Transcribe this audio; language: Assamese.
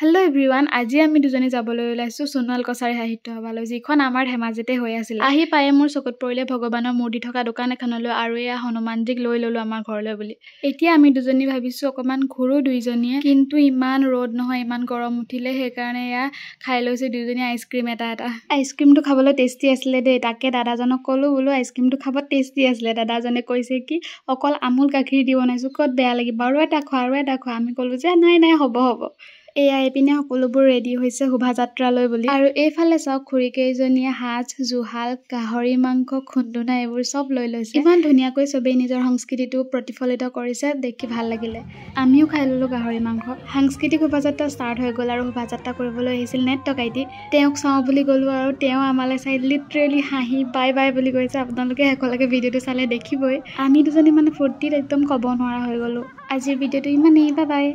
হেল্ল' এভৰিৱান, আজি আমি দুজনী যাবলৈ ওলাইছোঁ সোণোৱাল কছাৰী সাহিত্য সভালৈ, যিখন আমাৰ ধেমাজিতে হৈ আছিল। আহি পায়ে মোৰ চকুত পৰিলে ভগৱানৰ মূৰ্তি থকা দোকান এখনলৈ, আৰু এয়া হনুমানজিক লৈ ল'লো আমাৰ ঘৰলৈ বুলি। এতিয়া আমি দুজনী ভাবিছোঁ অকণমান ঘূৰো দুইজনীয়ে, কিন্তু ইমান ৰ'দ নহয়, ইমান গৰম উঠিলে, সেইকাৰণে এয়া খাই লৈছোঁ দুইজনী আইচক্ৰীম এটা। আইচক্ৰীমটো খাবলৈ টেষ্টি আছিলে দেই, তাকে দাদাজনক ক'লোঁ বোলো আইচক্ৰীমটো খাব টেষ্টি আছিলে। দাদাজনে কৈছে কি অকল আমুল গাখীৰ দি বনাইছোঁ, ক'ত বেয়া লাগিব, আৰু এটা খোৱা। আমি ক'লোঁ যে নাই হ'ব। এয়া এইপিনে সকলোবোৰ ৰেডি হৈছে শোভাযাত্ৰালৈ বুলি, আৰু এইফালে চাওক খুৰীকেইজনীয়ে সাজ, জুহাল, গাহৰি মাংস, খুন্দুনা এইবোৰ চব লৈ লৈছে। ইমান ধুনীয়াকৈ চবেই নিজৰ সংস্কৃতিটো প্ৰতিফলিত কৰিছে, দেখি ভাল লাগিলে। আমিও খাই ল'লোঁ গাহৰি মাংস। সাংস্কৃতিক শোভাযাত্ৰা ষ্টাৰ্ট হৈ গ'ল, আৰু শোভাযাত্ৰা কৰিবলৈ আহিছিল নেট টকাইটি। তেওঁক চাওঁ বুলি গ'লোঁ, আৰু তেওঁ আমালৈ চাই লিটাৰেলি হাঁহি বাই বুলি কৈছে। আপোনালোকে শেষলৈকে ভিডিঅ'টো চালে দেখিবই। আমি দুজনী মানে ফূৰ্তিত একদম ক'ব নোৱাৰা হৈ গ'লোঁ। আজিৰ ভিডিঅ'টো ইমানেই, বাই।